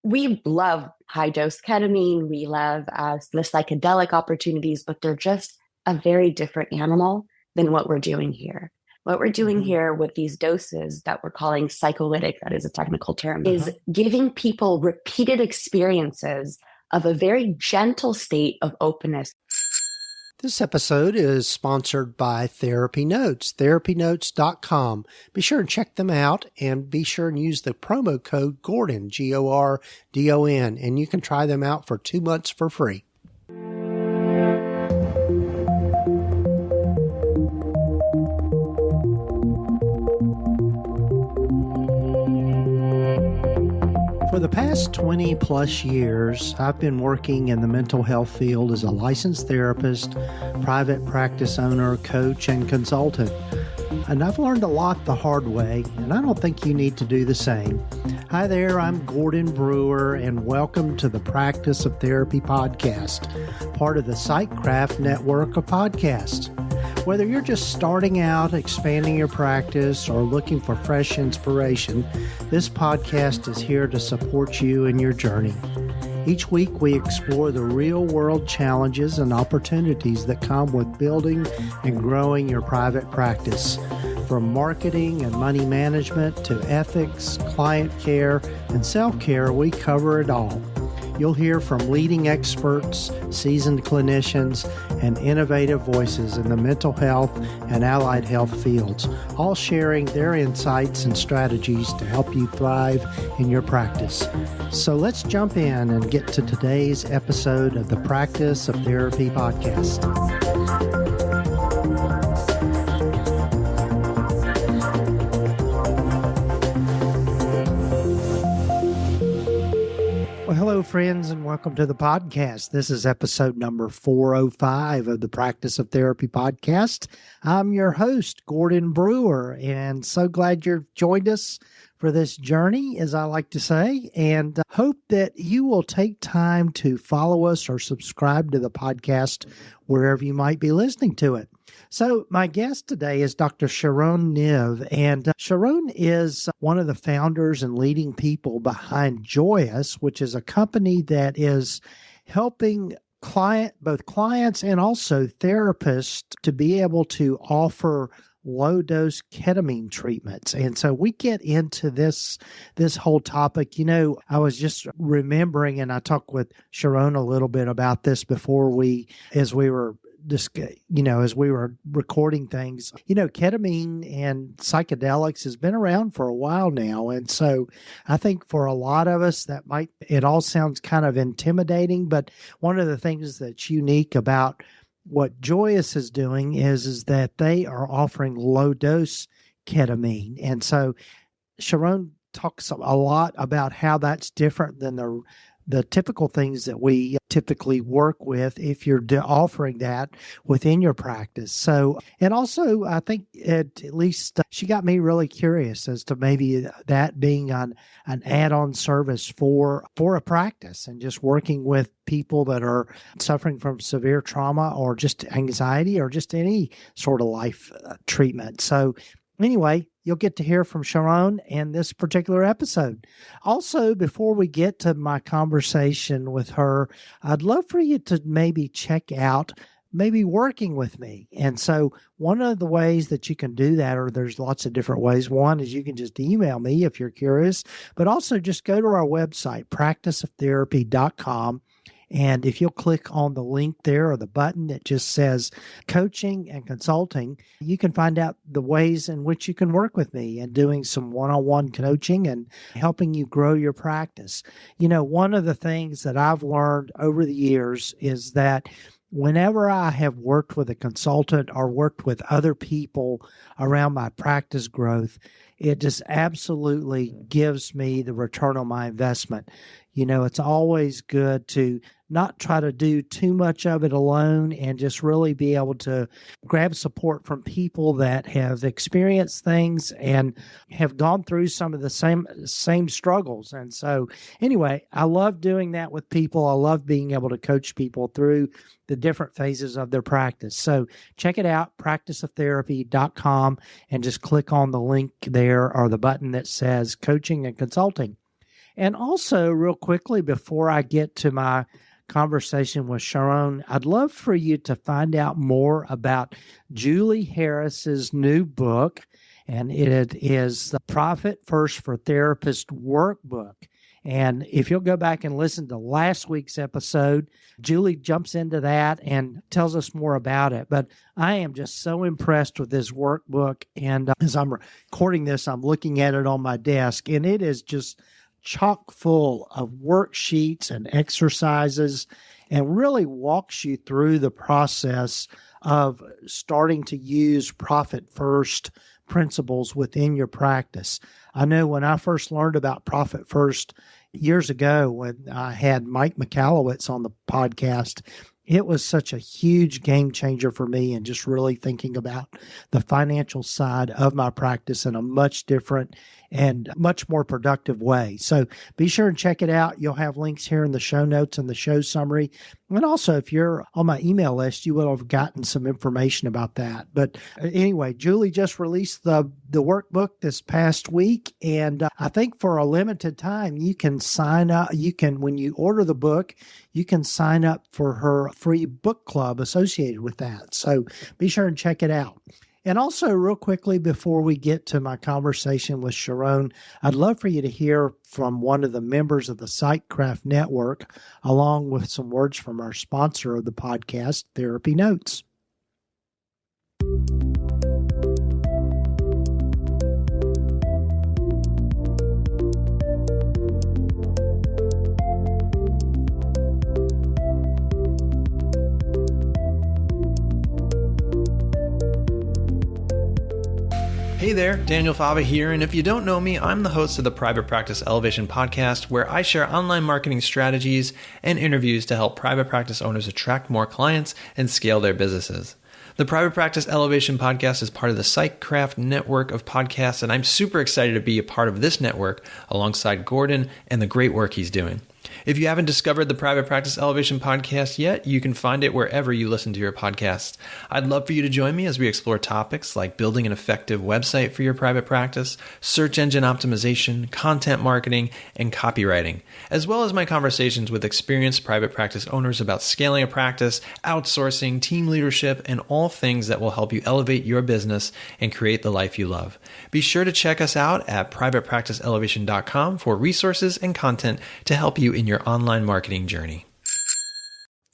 We love high dose ketamine. We love the psychedelic opportunities, but they're just a very different animal than what we're doing here. What we're doing Hmm. here with these doses that we're calling psycholytic, that is a technical term, is Uh-huh. giving people repeated experiences of a very gentle state of openness. This episode is sponsored by TherapyNotes, therapynotes.com. Be sure and check them out and be sure and use the promo code Gordon, Gordon, and you can try them out for 2 months for free. For the past 20 plus years, I've been working in the mental health field as a licensed therapist, private practice owner, coach, and consultant. And I've learned a lot the hard way, and I don't think you need to do the same. Hi there, I'm Gordon Brewer, and welcome to the Practice of Therapy podcast, part of the PsychCraft network of podcasts. Whether you're just starting out, expanding your practice, or looking for fresh inspiration, this podcast is here to support you in your journey. Each week, we explore the real-world challenges and opportunities that come with building and growing your private practice. From marketing and money management to ethics, client care, and self-care, we cover it all. You'll hear from leading experts, seasoned clinicians, and innovative voices in the mental health and allied health fields, all sharing their insights and strategies to help you thrive in your practice. So let's jump in and get to today's episode of the Practice of Therapy podcast. Well, hello, friends, and welcome to the podcast. This is episode number 405 of the Practice of Therapy podcast. I'm your host, Gordon Brewer, and so glad you've joined us for this journey, as I like to say, and hope that you will take time to follow us or subscribe to the podcast wherever you might be listening to it. So my guest today is Dr. Sharon Niv, and Sharon is one of the founders and leading people behind Joyous, which is a company that is helping both clients and also therapists to be able to offer low-dose ketamine treatments. And so we get into this whole topic. You know, I was just remembering, and I talked with Sharon a little bit about this before as we were recording things. You know, ketamine and psychedelics has been around for a while now. And so I think for a lot of us it all sounds kind of intimidating, but one of the things that's unique about what Joyous is doing is that they are offering low dose ketamine. And so Sharon talks a lot about how that's different than the typical things that we typically work with if you're offering that within your practice. So, and also I think at least she got me really curious as to maybe that being an add-on service for a practice and just working with people that are suffering from severe trauma or just anxiety or just any sort of life treatment. So anyway, you'll get to hear from Sharon in this particular episode. Also, before we get to my conversation with her, I'd love for you to maybe check out maybe working with me. And so one of the ways that you can do that, or there's lots of different ways. One is you can just email me if you're curious, but also just go to our website, practiceoftherapy.com. And if you'll click on the link there or the button that just says coaching and consulting, you can find out the ways in which you can work with me and doing some one-on-one coaching and helping you grow your practice. You know, one of the things that I've learned over the years is that whenever I have worked with a consultant or worked with other people around my practice growth, it just absolutely gives me the return on my investment. You know, it's always good to not try to do too much of it alone and just really be able to grab support from people that have experienced things and have gone through some of the same struggles. And so anyway, I love doing that with people. I love being able to coach people through the different phases of their practice. So check it out, practiceoftherapy.com, and just click on the link there or the button that says coaching and consulting. And also, real quickly, before I get to my conversation with Sharon, I'd love for you to find out more about Julie Harris's new book, and it is the Profit First for Therapists workbook. And if you'll go back and listen to last week's episode, Julie jumps into that and tells us more about it. But I am just so impressed with this workbook. And as I'm recording this, I'm looking at it on my desk, and it is just chock full of worksheets and exercises, and really walks you through the process of starting to use profit first principles within your practice. I know when I first learned about profit first years ago, when I had Mike Michalowicz on the podcast, it was such a huge game changer for me, and just really thinking about the financial side of my practice in a much different and much more productive way. So be sure and check it out. You'll have links here in the show notes and the show summary. And also, if you're on my email list, you will have gotten some information about that. But anyway, Julie just released the workbook this past week. And I think for a limited time, you can sign up. When you order the book, you can sign up for her free book club associated with that. So be sure and check it out. And also, real quickly, before we get to my conversation with Sharon, I'd love for you to hear from one of the members of the PsychCraft Network, along with some words from our sponsor of the podcast, TherapyNotes. Hey there, Daniel Fava here, and if you don't know me, I'm the host of the Private Practice Elevation podcast, where I share online marketing strategies and interviews to help private practice owners attract more clients and scale their businesses. The Private Practice Elevation podcast is part of the PsychCraft network of podcasts, and I'm super excited to be a part of this network alongside Gordon and the great work he's doing. If you haven't discovered the Private Practice Elevation podcast yet, you can find it wherever you listen to your podcasts. I'd love for you to join me as we explore topics like building an effective website for your private practice, search engine optimization, content marketing, and copywriting, as well as my conversations with experienced private practice owners about scaling a practice, outsourcing, team leadership, and all things that will help you elevate your business and create the life you love. Be sure to check us out at privatepracticeelevation.com for resources and content to help you in your online marketing journey.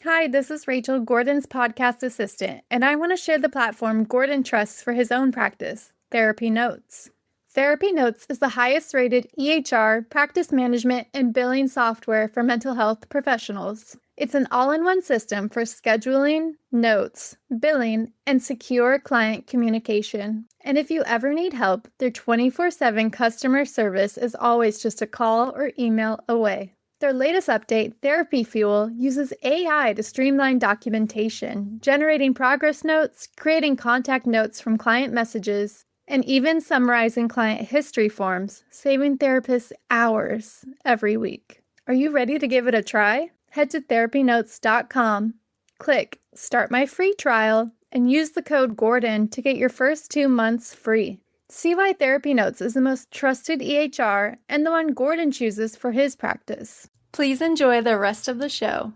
Hi, this is Rachel, Gordon's podcast assistant, and I want to share the platform Gordon trusts for his own practice, TherapyNotes. TherapyNotes is the highest rated EHR, practice management, and billing software for mental health professionals. It's an all-in-one system for scheduling, notes, billing, and secure client communication. And if you ever need help, their 24/7 customer service is always just a call or email away. Their latest update, Therapy Fuel, uses AI to streamline documentation, generating progress notes, creating contact notes from client messages, and even summarizing client history forms, saving therapists hours every week. Are you ready to give it a try? Head to therapynotes.com, click Start My Free Trial, and use the code Gordon to get your first 2 months free. See why TherapyNotes is the most trusted EHR and the one Gordon chooses for his practice. Please enjoy the rest of the show.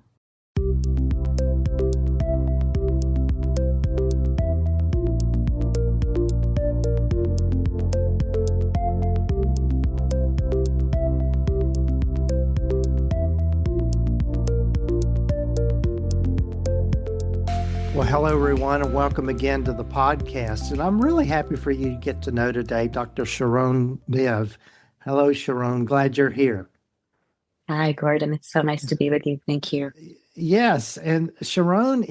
Well, hello, everyone, and welcome again to the podcast. And I'm really happy for you to get to know today Dr. Sharon Niv. Hello, Sharon. Glad you're here. Hi, Gordon. It's so nice to be with you. Thank you. Yes, and Sharon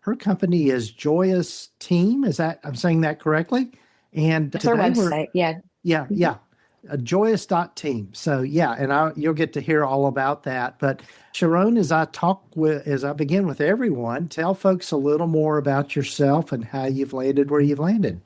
her company is Joyous Team. I'm saying that correctly? And That's our website. Yeah. Joyous.team. So yeah, and you'll get to hear all about that. But Sharon, as I begin with everyone, tell folks a little more about yourself and how you've landed where you've landed.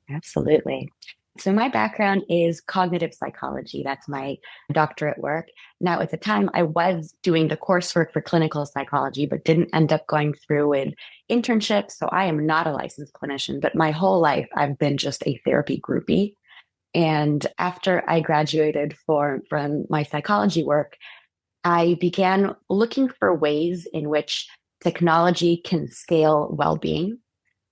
Absolutely. So my background is cognitive psychology. That's my doctorate work. Now, at the time, I was doing the coursework for clinical psychology, but didn't end up going through an internship. So I am not a licensed clinician, but my whole life, I've been just a therapy groupie. And after I graduated from my psychology work, I began looking for ways in which technology can scale well-being.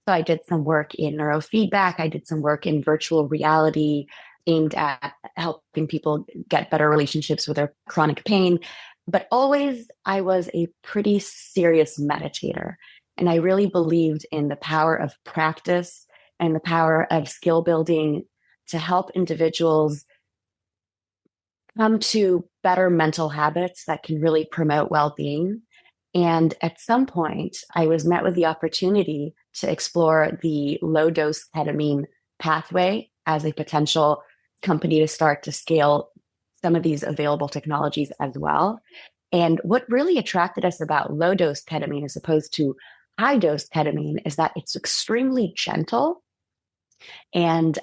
So I did some work in neurofeedback. I did some work in virtual reality aimed at helping people get better relationships with their chronic pain. But always I was a pretty serious meditator. And I really believed in the power of practice and the power of skill building to help individuals come to better mental habits that can really promote well-being. And at some point, I was met with the opportunity to explore the low dose ketamine pathway as a potential company to start to scale some of these available technologies as well. And what really attracted us about low dose ketamine as opposed to high dose ketamine is that it's extremely gentle. And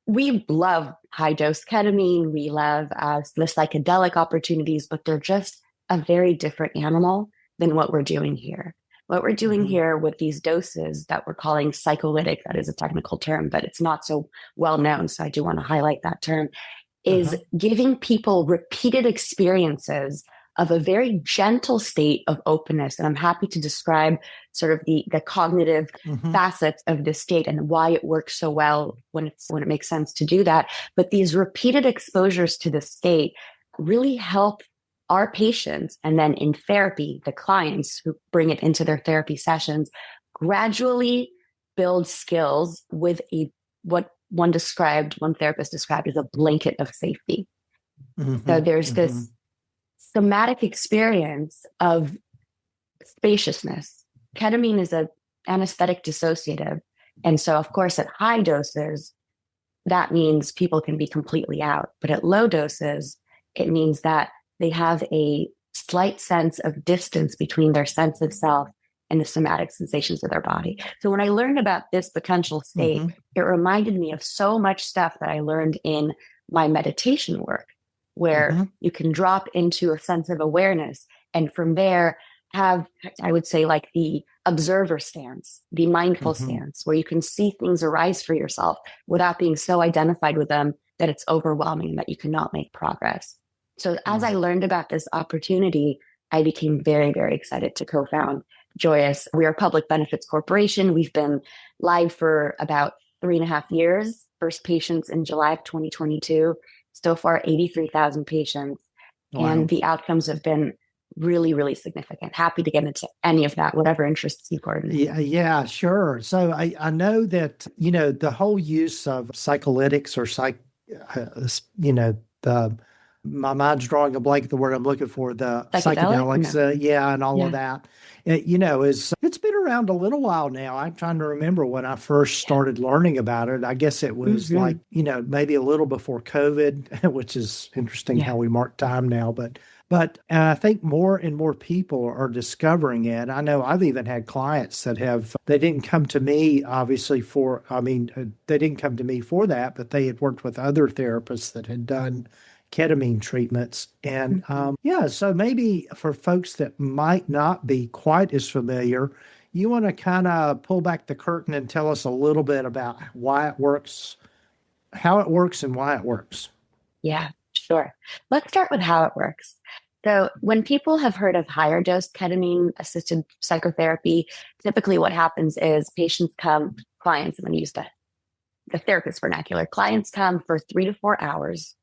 we love high dose ketamine. We love the psychedelic opportunities, but they're just a very different animal than what we're doing here. What we're doing here with these doses that we're calling psycholytic, that is a technical term, but it's not so well known. So I do want to highlight that term, is giving people repeated experiences of a very gentle state of openness. And I'm happy to describe sort of the cognitive facets of this state and why it works so well when it makes sense to do that. But these repeated exposures to the state really help our patients, and then in therapy, the clients who bring it into their therapy sessions, gradually build skills with what one therapist described as a blanket of safety. So there's this somatic experience of spaciousness. Ketamine is an anesthetic dissociative. And so, of course, at high doses, that means people can be completely out. But at low doses, it means that they have a slight sense of distance between their sense of self and the somatic sensations of their body. So when I learned about this potential state, it reminded me of so much stuff that I learned in my meditation work, where you can drop into a sense of awareness and from there have, I would say, like the observer stance, the mindful stance, where you can see things arise for yourself without being so identified with them that it's overwhelming and that you cannot make progress. So as I learned about this opportunity, I became very, very excited to co-found Joyous. We are a public benefits corporation. We've been live for about 3.5 years. First patients in July of 2022. So far, 83,000 patients. Wow. And the outcomes have been really, really significant. Happy to get into any of that, whatever interests you, Gordon. Yeah, sure. So I know that, the whole use of psycholytics or my mind's drawing a blank, the word I'm looking for, the psychedelics, and all of that, it's been around a little while now. I'm trying to remember when I first started learning about it. I guess it was like, maybe a little before COVID, which is interesting how we mark time now, but I think more and more people are discovering it. I know I've even had clients that they didn't come to me, obviously, they didn't come to me for that, but they had worked with other therapists that had done ketamine treatments. And so maybe for folks that might not be quite as familiar, you want to kind of pull back the curtain and tell us a little bit about why it works, how it works, and why it works. Yeah, sure. Let's start with how it works. So when people have heard of higher dose ketamine assisted psychotherapy, typically what happens is clients, I'm going to use the therapist vernacular, clients come for 3 to 4 hours.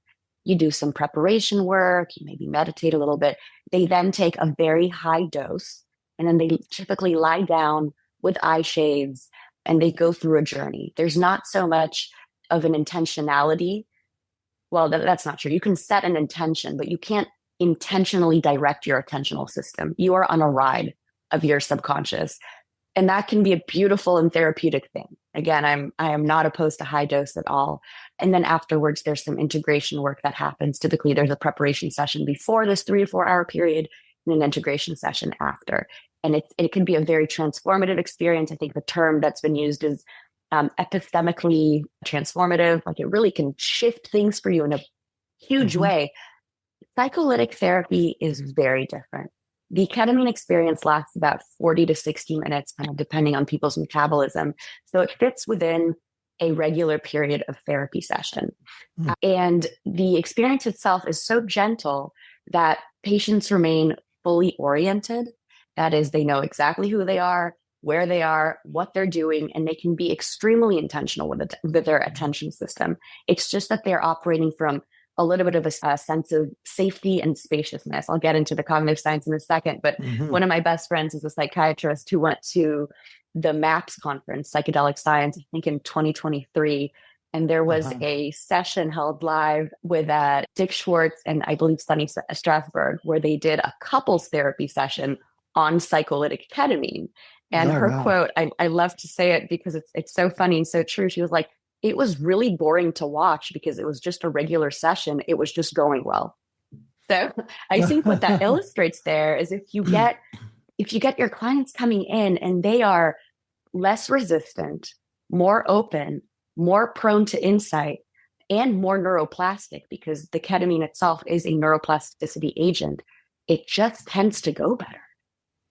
You do some preparation work, you maybe meditate a little bit. They then take a very high dose, and then they typically lie down with eye shades and they go through a journey. There's not so much of an intentionality. Well, that's not true. You can set an intention, but you can't intentionally direct your attentional system. You are on a ride of your subconscious. And that can be a beautiful and therapeutic thing. Again, I am not opposed to high dose at all. And then afterwards, there's some integration work that happens. Typically, there's a preparation session before this 3 to 4 hour period and an integration session after. And it can be a very transformative experience. I think the term that's been used is epistemically transformative. Like it really can shift things for you in a huge way. Psycholytic therapy is very different. The ketamine experience lasts about 40 to 60 minutes, kind of depending on people's metabolism. So it fits within a regular period of therapy session. Mm. And the experience itself is so gentle that patients remain fully oriented. That is, they know exactly who they are, where they are, what they're doing, and they can be extremely intentional with their attention system. It's just that they're operating from a little bit of a sense of safety and spaciousness. I'll get into the cognitive science in a second, but one of my best friends is a psychiatrist who went to the MAPS conference, Psychedelic Science, I think in 2023. And there was a session held live with Dick Schwartz and I believe Sunny Strasberg, where they did a couples therapy session on psycholytic ketamine. And her quote, I love to say it because it's so funny and so true. She was like, it was really boring to watch because it was just a regular session. It was just going well. So I think what that illustrates there is if you get your clients coming in and they are less resistant, more open, more prone to insight, and more neuroplastic, because the ketamine itself is a neuroplasticity agent, it just tends to go better.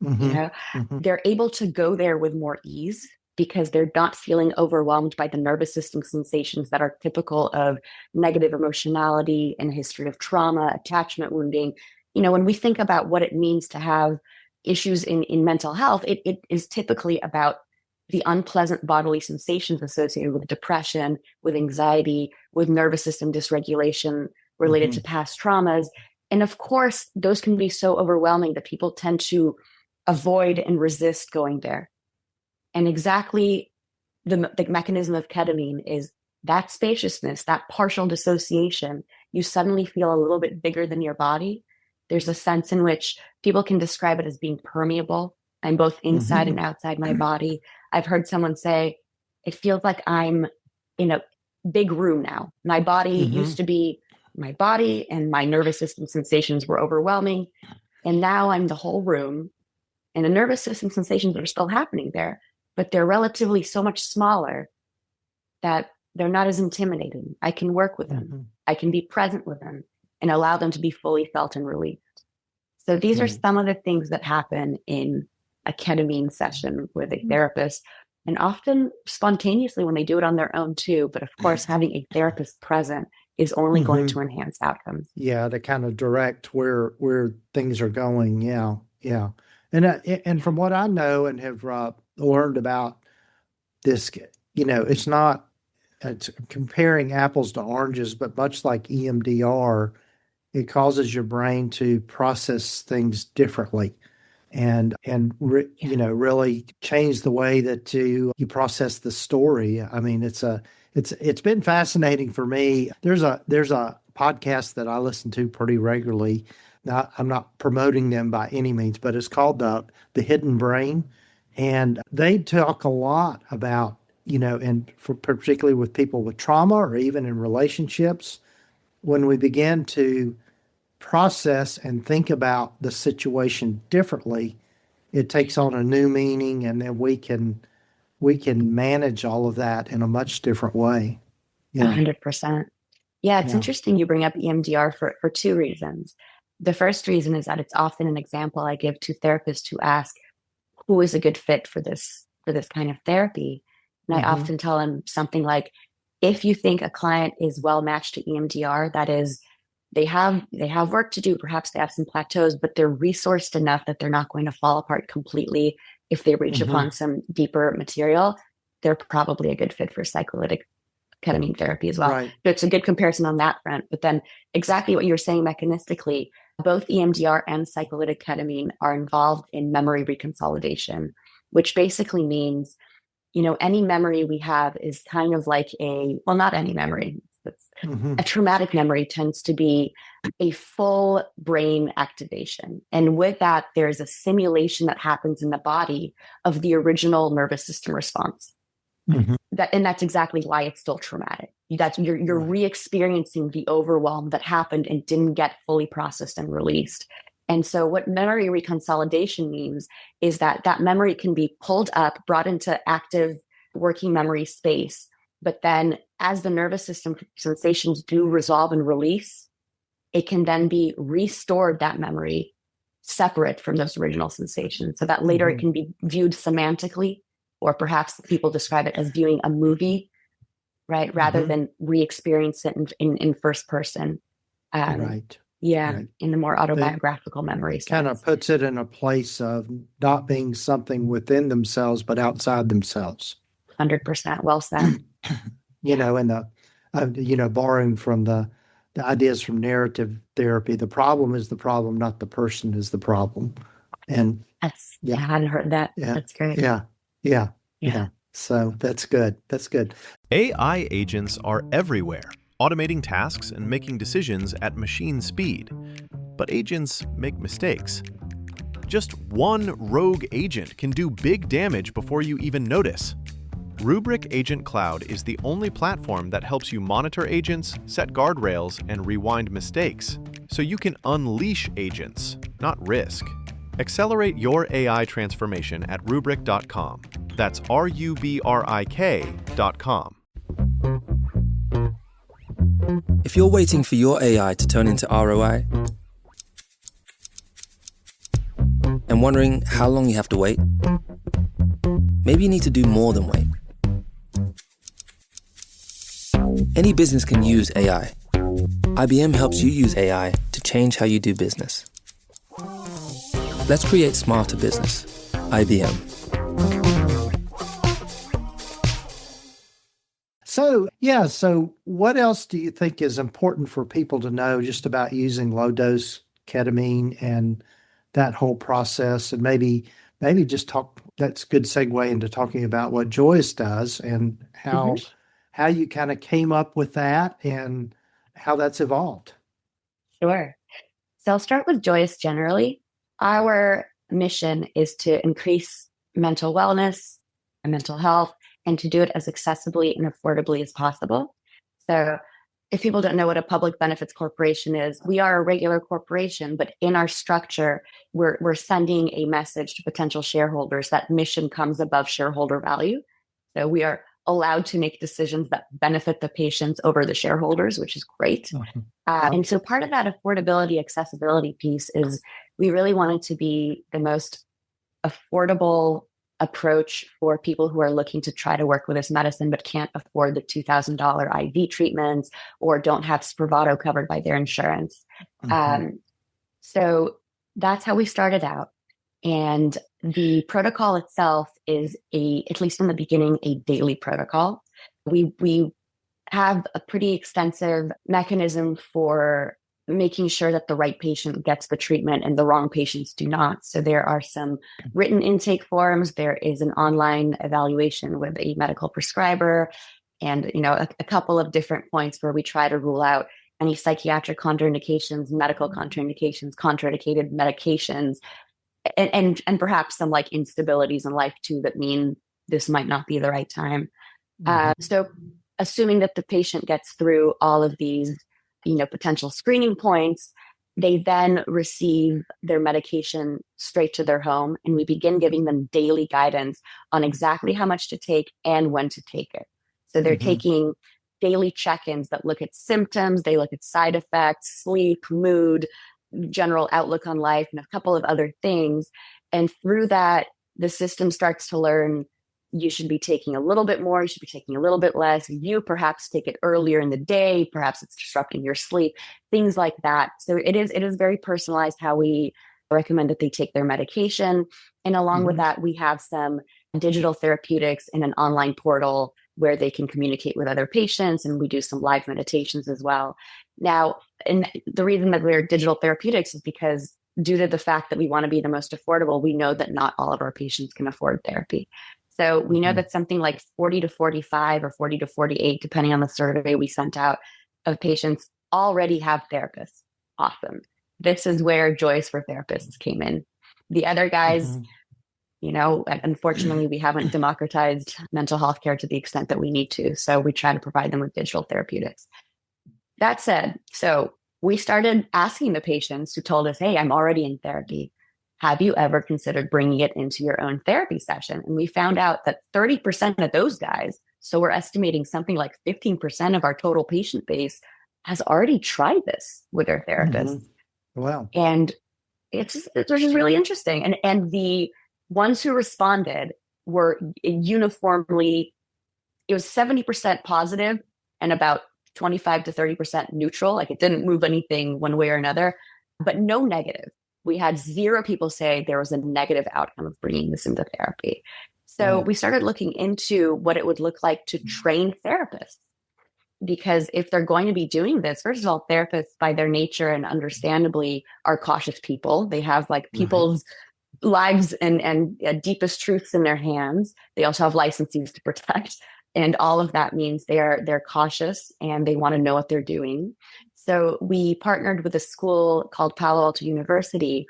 You know, they're able to go there with more ease because they're not feeling overwhelmed by the nervous system sensations that are typical of negative emotionality and a history of trauma, attachment wounding. You know, when we think about what it means to have issues in mental health, it is typically about the unpleasant bodily sensations associated with depression, with anxiety, with nervous system dysregulation related to past traumas. And of course, those can be so overwhelming that people tend to avoid and resist going there. And exactly the mechanism of ketamine is that spaciousness, that partial dissociation. You suddenly feel a little bit bigger than your body. There's a sense in which people can describe it as being permeable. I'm both inside and outside my body. I've heard someone say, it feels like I'm in a big room now. My body used to be my body and my nervous system sensations were overwhelming. And now I'm the whole room. And the nervous system sensations are still happening there, but they're relatively so much smaller that they're not as intimidating. I can work with them. I can be present with them and allow them to be fully felt and released. So these are some of the things that happen in a ketamine session with a therapist, and often spontaneously when they do it on their own too. But of course, having a therapist present is only going to enhance outcomes. Yeah, to kind of direct where things are going. Yeah. And from what I know and have learned about this, you know, it's comparing apples to oranges, but much like EMDR, it causes your brain to process things differently and really change the way that you process the story. I mean, it's been fascinating for me. There's a podcast that I listen to pretty regularly. Now, I'm not promoting them by any means, but it's called The Hidden Brain. And they talk a lot about, you know, and particularly with people with trauma or even in relationships, when we begin to process and think about the situation differently, it takes on a new meaning, and then we can manage all of that in a much different way. 100%. Yeah, it's interesting you bring up EMDR for two reasons. The first reason is that it's often an example I give to therapists who ask, who is a good fit for this kind of therapy? And I often tell them something like, if you think a client is well matched to EMDR, that is, they have work to do, perhaps they have some plateaus, but they're resourced enough that they're not going to fall apart completely if they reach upon some deeper material, they're probably a good fit for psycholytic ketamine therapy as well. Right. So it's a good comparison on that front. But then exactly what you're saying mechanistically, both EMDR and psycholytic ketamine are involved in memory reconsolidation, which basically means, you know, any memory we have is kind of like not any memory. A traumatic memory tends to be a full brain activation. And with that, there's a simulation that happens in the body of the original nervous system response. And that's exactly why it's still traumatic. You're re-experiencing the overwhelm that happened and didn't get fully processed and released. And so what memory reconsolidation means is that memory can be pulled up, brought into active working memory space. But then as the nervous system sensations do resolve and release, it can then be restored, that memory, separate from those original sensations, so that later it can be viewed semantically, or perhaps people describe it as viewing a movie right? Rather than re-experience it in first person. Right. Yeah, Right. in the more autobiographical memory Kind of sense. puts it in a place of not being something within themselves, but outside themselves. 100% well said. And borrowing from the ideas from narrative therapy, the problem is the problem, not the person is the problem. And I yeah, hadn't heard that. yeah, That's great. yeah, yeah, Yeah. yeah. So that's good. That's good. AI agents are everywhere, automating tasks and making decisions at machine speed. But agents make mistakes. Just one rogue agent can do big damage before you even notice. Rubrik Agent Cloud is the only platform that helps you monitor agents, set guardrails, and rewind mistakes, so you can unleash agents, not risk. Accelerate your AI transformation at Rubrik.com. That's RUBRIK.com. If you're waiting for your AI to turn into ROI and wondering how long you have to wait, maybe you need to do more than wait. Any business can use AI. IBM helps you use AI to change how you do business. Let's create smarter business. IBM. So what else do you think is important for people to know just about using low dose ketamine and that whole process? And maybe just talk, that's a good segue into talking about what Joyous does and how you kind of came up with that and how that's evolved. Sure. So I'll start with Joyous generally. Our mission is to increase mental wellness and mental health, and to do it as accessibly and affordably as possible. So if people don't know what a public benefits corporation is, we are a regular corporation, but in our structure, we're sending a message to potential shareholders that mission comes above shareholder value. So we are allowed to make decisions that benefit the patients over the shareholders, which is great. And so part of that affordability, accessibility piece is we really wanted to be the most affordable approach for people who are looking to try to work with this medicine but can't afford the $2,000 IV treatments or don't have Spravato covered by their insurance. So that's how we started out. And the protocol itself is at least in the beginning, a daily protocol. We have a pretty extensive mechanism for making sure that the right patient gets the treatment and the wrong patients do not. So there are some written intake forms. There is an online evaluation with a medical prescriber, and a couple of different points where we try to rule out any psychiatric contraindications, medical contraindications, contraindicated medications, and perhaps some like instabilities in life too that mean this might not be the right time. So assuming that the patient gets through all of these potential screening points, they then receive their medication straight to their home, and we begin giving them daily guidance on exactly how much to take and when to take it. So they're taking daily check-ins that look at symptoms, they look at side effects, sleep, mood, general outlook on life, and a couple of other things. And through that, the system starts to learn you should be taking a little bit more, you should be taking a little bit less. You perhaps take it earlier in the day, perhaps it's disrupting your sleep, things like that. So it is very personalized how we recommend that they take their medication. And along with that, we have some digital therapeutics in an online portal where they can communicate with other patients, and we do some live meditations as well. Now, and the reason that we're digital therapeutics is because due to the fact that we want to be the most affordable, we know that not all of our patients can afford therapy. So we know that something like 40 to 45 or 40 to 48, depending on the survey we sent out, of patients already have therapists. Awesome. This is where Joyous for Therapists came in. The other guys, unfortunately, we haven't democratized mental health care to the extent that we need to. So we try to provide them with digital therapeutics. That said, so we started asking the patients who told us, hey, I'm already in therapy. Have you ever considered bringing it into your own therapy session? And we found out that 30% of those guys, so we're estimating something like 15% of our total patient base, has already tried this with their therapist. Wow. And it's just really interesting. And the ones who responded were uniformly it was 70% positive and about 25 to 30% neutral. Like it didn't move anything one way or another, but no negative. We had 0 people say there was a negative outcome of bringing this into therapy. So we started looking into what it would look like to train therapists. Because if they're going to be doing this, first of all, therapists by their nature and understandably are cautious people. They have like people's lives and deepest truths in their hands. They also have licenses to protect. And all of that means they're cautious and they want to know what they're doing. So we partnered with a school called Palo Alto University,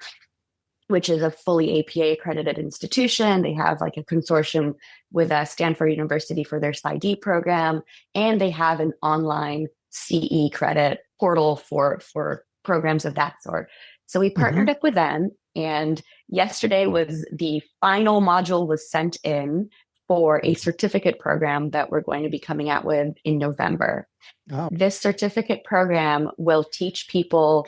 which is a fully APA accredited institution. They have like a consortium with Stanford University for their PsyD program, and they have an online CE credit portal for programs of that sort. So we partnered up with them, and yesterday was the final module was sent in for a certificate program that we're going to be coming out with in November. Oh. This certificate program will teach people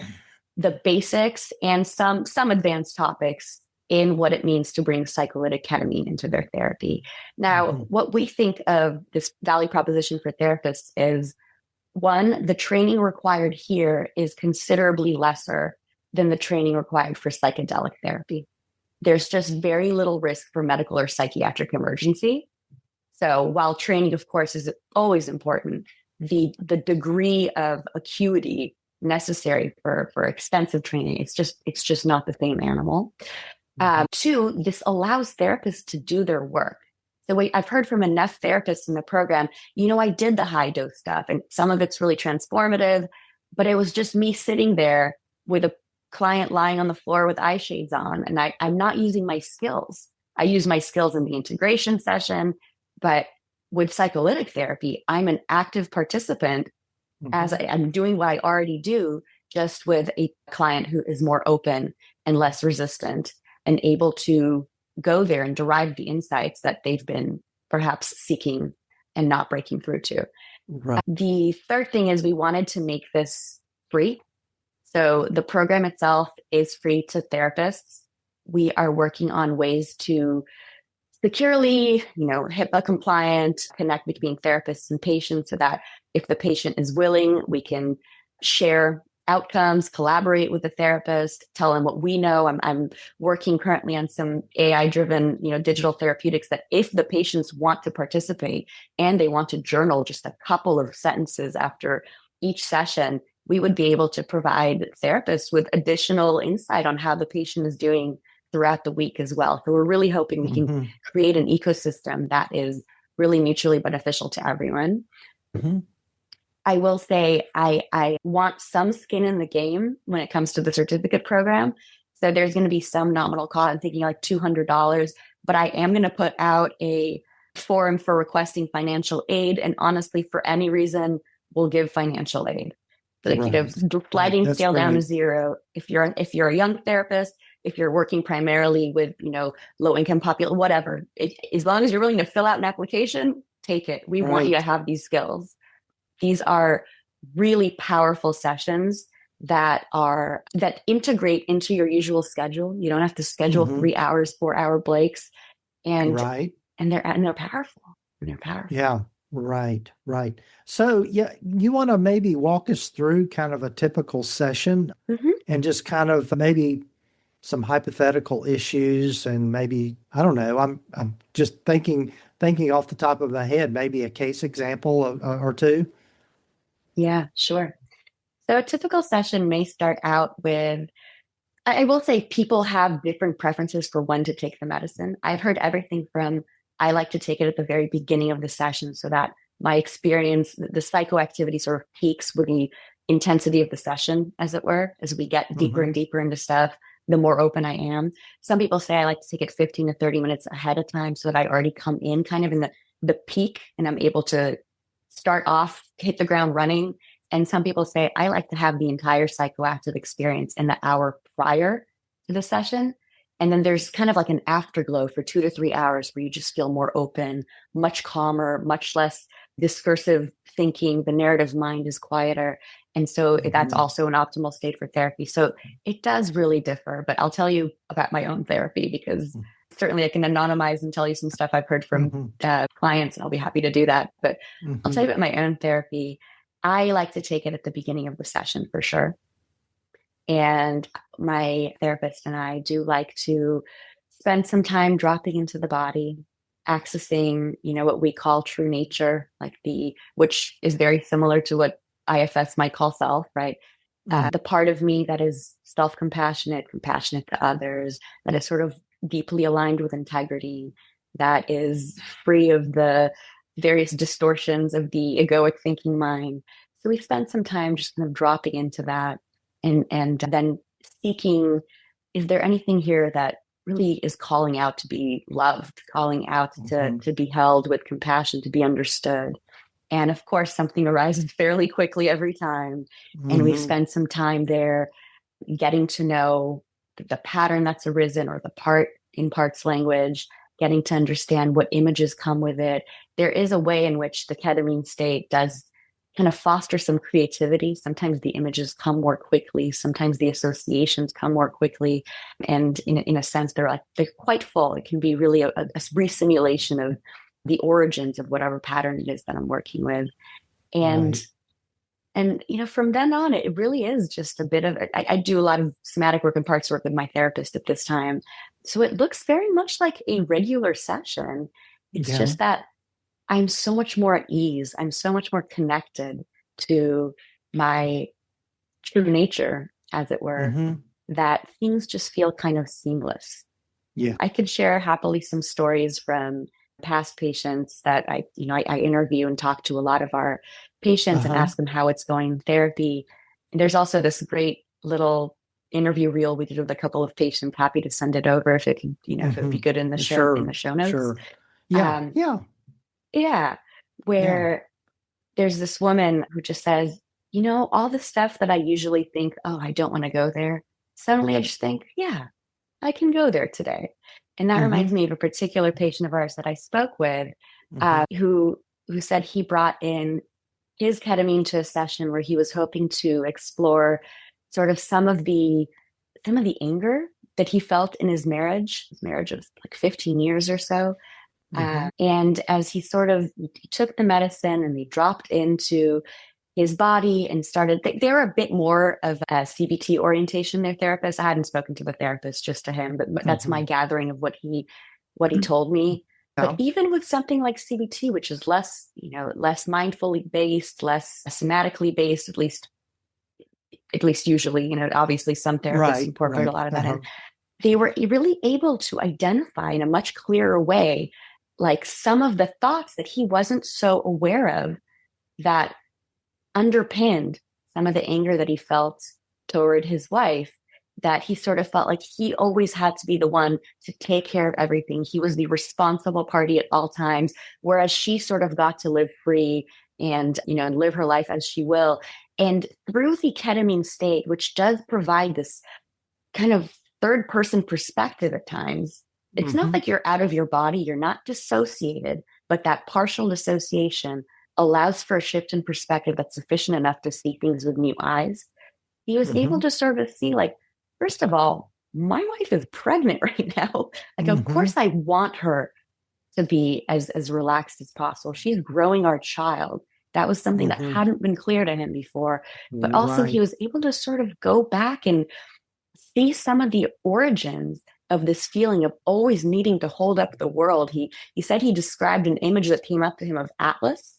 the basics and some advanced topics in what it means to bring psycholytic ketamine into their therapy. Now, what we think of this value proposition for therapists is, one, the training required here is considerably lesser than the training required for psychedelic therapy. There's just very little risk for medical or psychiatric emergency. So while training, of course, is always important, the degree of acuity necessary for extensive training, it's just not the same animal. 2, this allows therapists to do their work. So I've heard from enough therapists in the program, I did the high dose stuff and some of it's really transformative, but it was just me sitting there with a client lying on the floor with eye shades on, and I'm not using my skills. I use my skills in the integration session, but with psycholytic therapy, I'm an active participant as I'm doing what I already do, just with a client who is more open and less resistant and able to go there and derive the insights that they've been perhaps seeking and not breaking through to. Right. The third thing is we wanted to make this free. So the program itself is free to therapists. We are working on ways to securely, HIPAA compliant, connect between therapists and patients so that if the patient is willing, we can share outcomes, collaborate with the therapist, tell them what we know. I'm working currently on some AI-driven, digital therapeutics that if the patients want to participate and they want to journal just a couple of sentences after each session, we would be able to provide therapists with additional insight on how the patient is doing throughout the week as well. So we're really hoping we can create an ecosystem that is really mutually beneficial to everyone. I will say I want some skin in the game when it comes to the certificate program. So there's going to be some nominal cost. I'm thinking like $200, but I am going to put out a forum for requesting financial aid. And honestly, for any reason, we'll give financial aid. So sliding scale down to 0. If you're a young therapist, if you're working primarily with, low income population, whatever, as long as you're willing to fill out an application, take it. We want you to have these skills. These are really powerful sessions that integrate into your usual schedule. You don't have to schedule 3 hours, 4-hour breaks, and they're powerful. They're powerful. Yeah. Right. So you want to maybe walk us through kind of a typical session and just kind of maybe some hypothetical issues and maybe, I don't know, I'm just thinking off the top of my head, maybe a case example or two. Yeah, sure. So a typical session may start out with, I will say people have different preferences for when to take the medicine. I've heard everything from, I like to take it at the very beginning of the session so that my experience, the psychoactivity sort of peaks with the intensity of the session, as it were, as we get deeper and deeper into stuff, the more open I am. Some people say I like to take it 15 to 30 minutes ahead of time so that I already come in kind of in the peak and I'm able to start off, hit the ground running. And some people say I like to have the entire psychoactive experience in the hour prior to the session. And then there's kind of like an afterglow for 2 to 3 hours where you just feel more open, much calmer, much less discursive thinking. The narrative mind is quieter. And so that's also an optimal state for therapy. So it does really differ, but I'll tell you about my own therapy because certainly I can anonymize and tell you some stuff I've heard from clients, and I'll be happy to do that. But I'll tell you about my own therapy. I like to take it at the beginning of the session for sure. And my therapist and I do like to spend some time dropping into the body, accessing, what we call true nature, which is very similar to what IFS might call self, right? The part of me that is self-compassionate, compassionate to others, that is sort of deeply aligned with integrity, that is free of the various distortions of the egoic thinking mind. So we spend some time just kind of dropping into that and then seeking, is there anything here that really is calling out to be loved, calling out to be held with compassion, to be understood? And of course, something arises fairly quickly every time. And we spend some time there getting to know the pattern that's arisen, or the part in parts language, getting to understand what images come with it. There is a way in which the ketamine state does kind of foster some creativity. Sometimes the images come more quickly. Sometimes the associations come more quickly. And in a sense, they're quite full. It can be really a re-simulation of the origins of whatever pattern it is that I'm working with. And from then on, it really is just a bit of, I do a lot of somatic work and parts work with my therapist at this time. So it looks very much like a regular session. It's just that I'm so much more at ease. I'm so much more connected to my true nature, as it were, that things just feel kind of seamless. Yeah. I could share happily some stories from past patients that I interview and talk to a lot of our patients and ask them how it's going in therapy. And there's also this great little interview reel we did with a couple of patients. Happy to send it over if it could, if it would be good in the show notes. Sure. Yeah. Where there's this woman who just says, all the stuff that I usually think, oh, I don't want to go there. Suddenly I just think, yeah, I can go there today. And that reminds me of a particular patient of ours that I spoke with, who said he brought in his ketamine to a session where he was hoping to explore sort of some of the anger that he felt in his marriage of 15 years or so. And as he took the medicine and he dropped into his body and started, they were a bit more of a CBT orientation, their therapist. I hadn't spoken to the therapist, just to him, but that's my gathering of what he told me. But even with something like CBT, which is less mindfully based, less somatically based, at least usually, obviously some therapists incorporate a lot of that in. They were really able to identify in a much clearer way, some of the thoughts that he wasn't so aware of that underpinned some of the anger that he felt toward his wife, that he sort of felt like he always had to be the one to take care of everything. He was the responsible party at all times, whereas she sort of got to live free and live her life as she will. And through the ketamine state, which does provide this kind of third person perspective at times, it's not like you're out of your body, you're not dissociated, but that partial dissociation allows for a shift in perspective that's sufficient enough to see things with new eyes. He was able to sort of see, first of all, my wife is pregnant right now. Of course I want her to be as relaxed as possible. She's growing our child. That was something that hadn't been clear to him before. But also he was able to sort of go back and see some of the origins of this feeling of always needing to hold up the world. He said he described an image that came up to him of Atlas.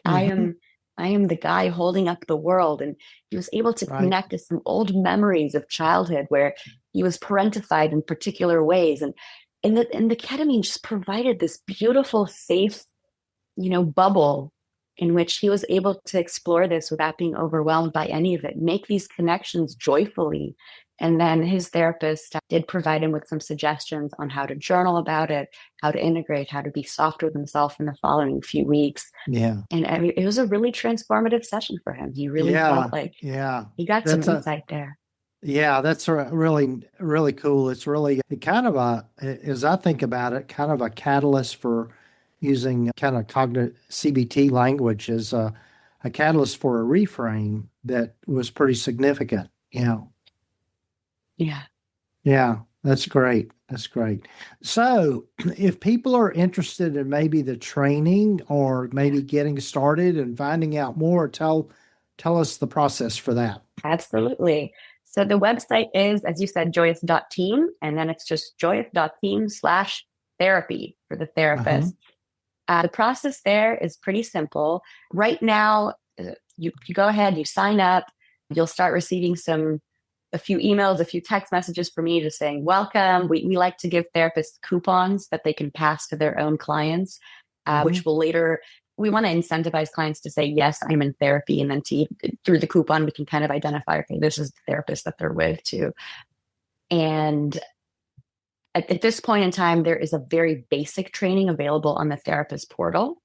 I am the guy holding up the world. And he was able to connect to some old memories of childhood where he was parentified in particular ways. And the ketamine just provided this beautiful, safe, bubble in which he was able to explore this without being overwhelmed by any of it, make these connections joyfully. And then his therapist did provide him with some suggestions on how to journal about it, how to integrate, how to be soft with himself in the following few weeks. Yeah. And it was a really transformative session for him. He really felt like he got some insight there. Yeah, that's really, really cool. It's really kind of as I think about it, kind of a catalyst for using kind of cognitive CBT language as a catalyst for a reframe that was pretty significant. Yeah. Yeah. That's great. That's great. So, if people are interested in maybe the training or maybe getting started and finding out more, tell us the process for that. Absolutely. So the website is, as you said, joyous.team, and then it's just joyous.team/therapy for the Uh-huh. therapist. The process there is pretty simple. Right now, you go ahead, you sign up, you'll start receiving a few emails, a few text messages from me just saying, welcome. We like to give therapists coupons that they can pass to their own clients, Hmm. which will later, we want to incentivize clients to say, yes, I'm in therapy. And then through the coupon, we can kind of identify, okay, this is the therapist that they're with too. And at this point in time, there is a very basic training available on the therapist portal.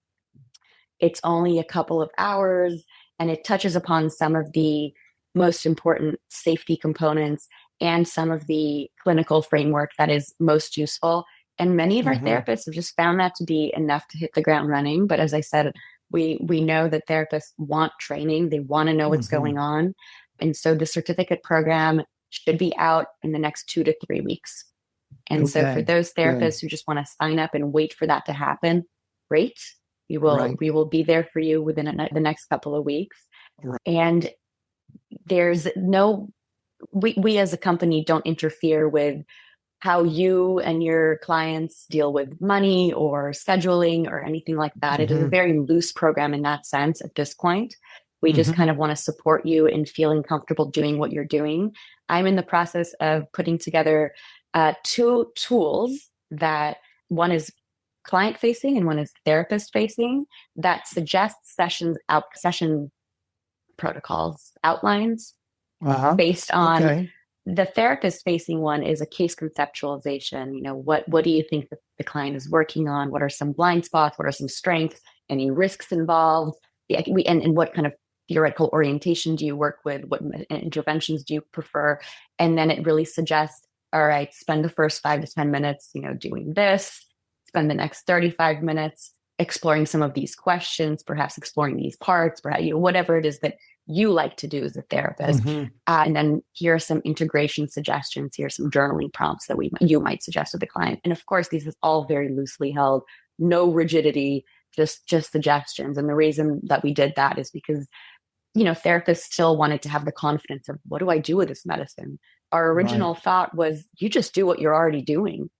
It's only a couple of hours and it touches upon some of the most important safety components and some of the clinical framework that is most useful. And many of our Hmm. therapists have just found that to be enough to hit the ground running. But as I said, we know that therapists want training, they want to know what's Hmm. going on. And so the certificate program should be out in the next 2 to 3 weeks. And so for Okay. those Good. therapists who just want to sign up and wait for that to happen, great. Right. We will be there for you within the next couple of weeks. Right. And there's no we as a company don't interfere with how you and your clients deal with money or scheduling or anything like that. It is a Hmm. very loose program in that sense at this point. We just Hmm. kind of want to support you in feeling comfortable doing what you're doing. I'm in the process of putting together two tools that one is client facing and one is therapist facing that suggests session protocols, outlines Uh-huh. based on Okay. the therapist facing one is a case conceptualization. What do you think the client is working on? What are some blind spots? What are some strengths? Any risks involved? Yeah, and what kind of theoretical orientation do you work with? What interventions do you prefer? And then it really suggests, all right, spend the first 5 to 10 minutes, doing this, spend the next 35 minutes exploring some of these questions, perhaps exploring these parts, perhaps, whatever it is that you like to do as a therapist. Hmm. And then here are some integration suggestions. Here are some journaling prompts that you might suggest to the client. And of course, these is all very loosely held, no rigidity, just suggestions. And the reason that we did that is because therapists still wanted to have the confidence of what do I do with this medicine. Our Right. original thought was you just do what you're already doing.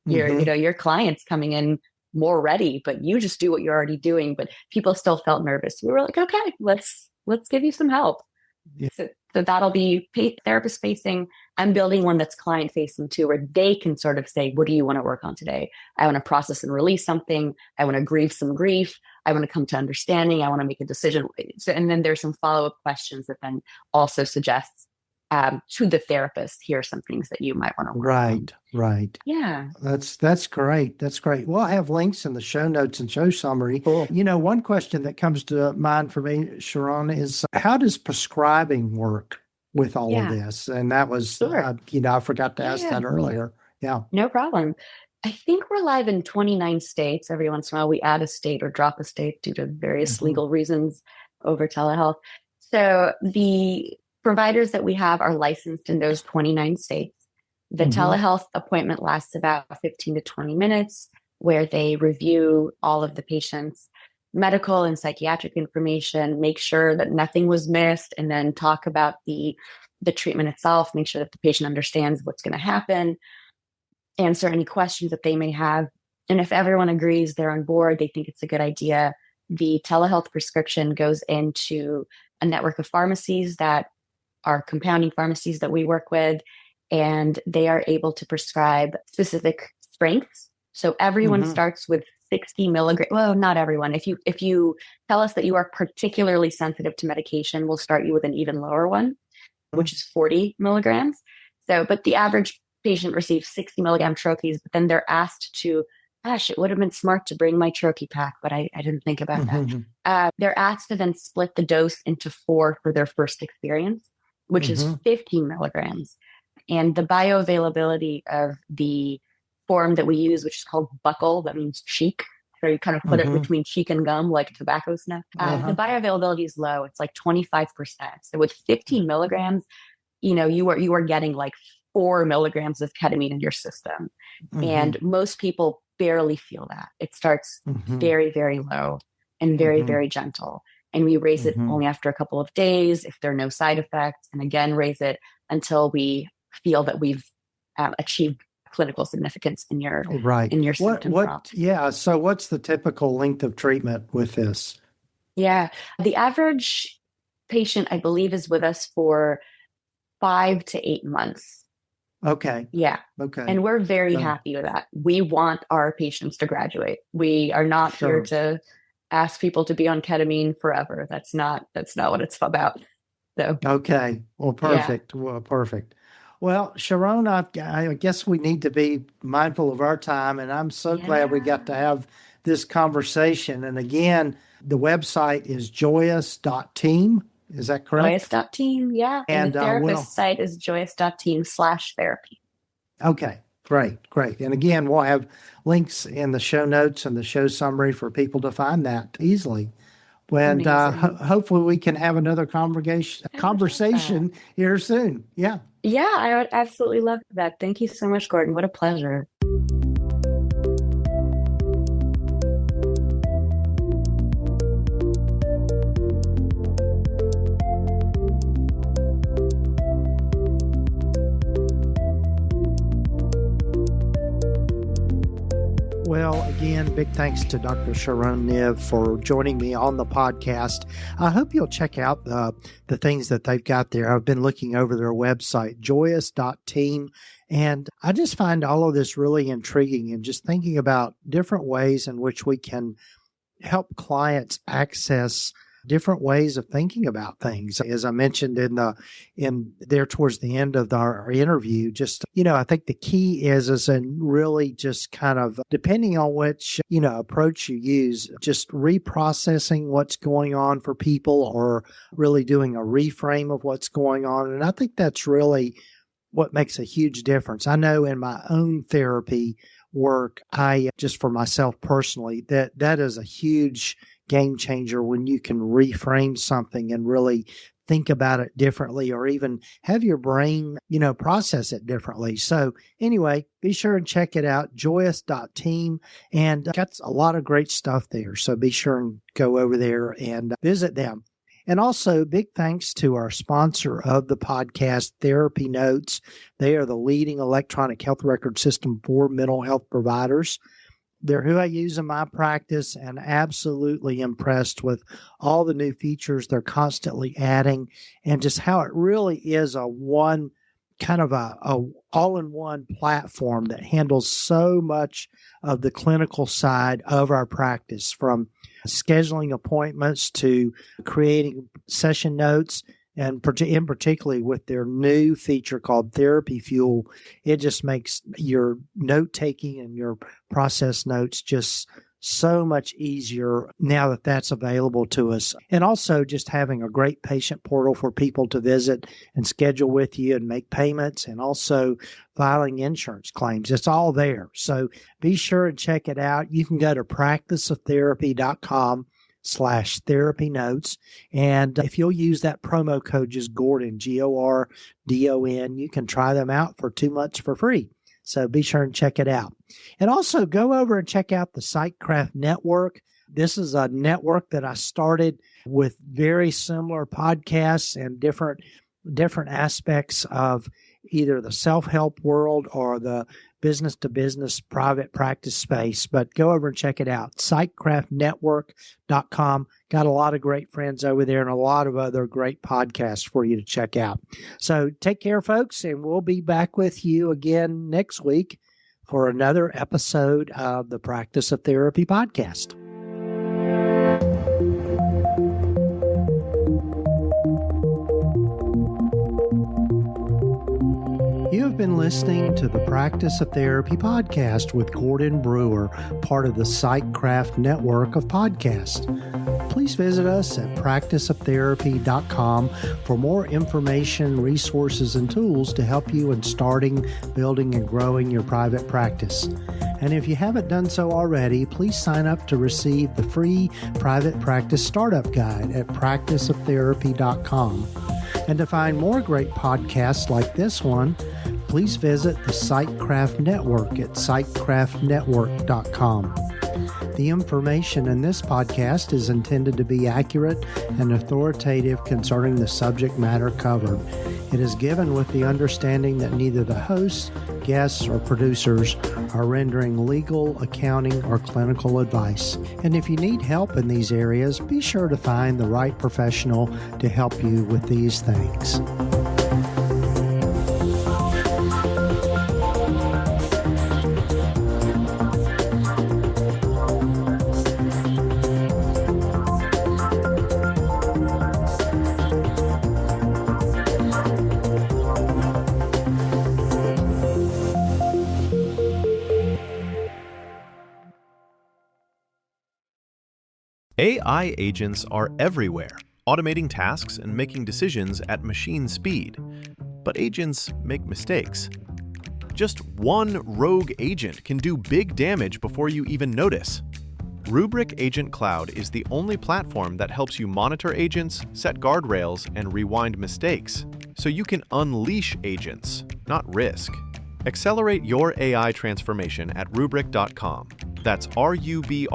Hmm. Your client's coming in more ready, but you just do what you're already doing. But people still felt nervous. We were like, okay, let's give you some help. Yeah. So that'll be therapist facing. I'm building one that's client facing too, where they can sort of say, what do you want to work on today? I want to process and release something. I want to grieve some grief. I want to come to understanding. I want to make a decision. So, and then there's some follow-up questions that then also suggests to the therapist, here are some things that you might want to work on. Right. Right. Yeah. That's great. That's great. We'll have links in the show notes and show summary. Cool. One question that comes to mind for me, Sharon, is how does prescribing work with all of Yeah. this? And that was, Sure. I forgot to ask Yeah. that earlier. Yeah. No problem. I think we're live in 29 states. Every once in a while, we add a state or drop a state due to various Hmm. legal reasons over telehealth. So the providers that we have are licensed in those 29 states. The Hmm. telehealth appointment lasts about 15 to 20 minutes, where they review all of the patient's medical and psychiatric information, make sure that nothing was missed, and then talk about the treatment itself, make sure that the patient understands what's going to happen, answer any questions that they may have. And if everyone agrees they're on board, they think it's a good idea, the telehealth prescription goes into a network of pharmacies that are compounding pharmacies that we work with, and they are able to prescribe specific strengths. So everyone Hmm. starts with 60 milligrams. Well, not everyone. If you tell us that you are particularly sensitive to medication, we'll start you with an even lower one, which is 40 milligrams. So, but the average patient receives 60 milligram troches, but then they're asked to, gosh, it would have been smart to bring my troche pack, but I didn't think about that. Hmm. They're asked to then split the dose into four for their first experience, which is Hmm. 15 milligrams. And the bioavailability of the form that we use, which is called buccal, that means cheek. So you kind of put it Hmm. between cheek and gum, like tobacco snuff. The Uh-huh. bioavailability is low. It's like 25%. So with 15 milligrams, you are getting like 4 milligrams of ketamine in your system. Mm-hmm. And most people barely feel that. It starts very, very low and very, very gentle. And we raise it only after a couple of days if there are no side effects, and again, raise it until we feel that we've achieved clinical significance in your symptom prompt. Yeah. So what's the typical length of treatment with this? Yeah. The average patient, I believe, is with us for 5 to 8 months. Okay. Yeah. Okay. And we're very happy with that. We want our patients to graduate. We are not here to ask people to be on ketamine forever. That's not what it's about. So. Okay. Well, perfect. Yeah. Well, perfect. Well, Sharon, I guess we need to be mindful of our time, and I'm so glad we got to have this conversation. And again, the website is joyous.team. Is that correct? Joyous.team, yeah. And the therapist site is joyous.team/therapy. Okay, great. And again, we'll have links in the show notes and the show summary for people to find that easily. And hopefully we can have another conversation here soon. Yeah. Yeah, I would absolutely love that. Thank you so much, Gordon. What a pleasure. Well, again, big thanks to Dr. Sharon Niv for joining me on the podcast. I hope you'll check out the things that they've got there. I've been looking over their website, joyous.team, and I just find all of this really intriguing and just thinking about different ways in which we can help clients access different ways of thinking about things. As I mentioned in there towards the end of our interview, just, I think the key is in really just kind of depending on which, approach you use, just reprocessing what's going on for people or really doing a reframe of what's going on. And I think that's really what makes a huge difference. I know in my own therapy work, just for myself personally, that is a huge game changer when you can reframe something and really think about it differently, or even have your brain, process it differently. So anyway, be sure and check it out, joyous.team, and got a lot of great stuff there. So be sure and go over there and visit them. And also, big thanks to our sponsor of the podcast, TherapyNotes. They are the leading electronic health record system for mental health providers. They're who I use in my practice, and absolutely impressed with all the new features they're constantly adding, and just how it really is a all-in-one platform that handles so much of the clinical side of our practice, from scheduling appointments to creating session notes. And in particularly with their new feature called Therapy Fuel, it just makes your note-taking and your process notes just so much easier now that that's available to us. And also just having a great patient portal for people to visit and schedule with you and make payments, and also filing insurance claims. It's all there. So be sure and check it out. You can go to practiceoftherapy.com/TherapyNotes. And if you'll use that promo code, just Gordon, Gordon, you can try them out for 2 months for free. So be sure and check it out. And also go over and check out the Psychcraft Network. This is a network that I started with very similar podcasts and different aspects of either the self-help world or the business-to-business private practice space. But go over and check it out, psychcraftnetwork.com. Got a lot of great friends over there and a lot of other great podcasts for you to check out. So take care, folks, and we'll be back with you again next week for another episode of the Practice of Therapy podcast. You have been listening to the Practice of Therapy podcast with Gordon Brewer, part of the Psychcraft network of podcasts. Please visit us at practiceoftherapy.com for more information, resources, and tools to help you in starting, building, and growing your private practice. And if you haven't done so already, please sign up to receive the free Private Practice Startup Guide at practiceoftherapy.com. And to find more great podcasts like this one, please visit the Sightcraft Network at sightcraftnetwork.com. The information in this podcast is intended to be accurate and authoritative concerning the subject matter covered. It is given with the understanding that neither the hosts, guests, or producers are rendering legal, accounting, or clinical advice. And if you need help in these areas, be sure to find the right professional to help you with these things. AI agents are everywhere, automating tasks and making decisions at machine speed. But agents make mistakes. Just one rogue agent can do big damage before you even notice. Rubrik Agent Cloud is the only platform that helps you monitor agents, set guardrails, and rewind mistakes, so you can unleash agents, not risk. Accelerate your AI transformation at Rubrik.com. That's RUBRIK.com.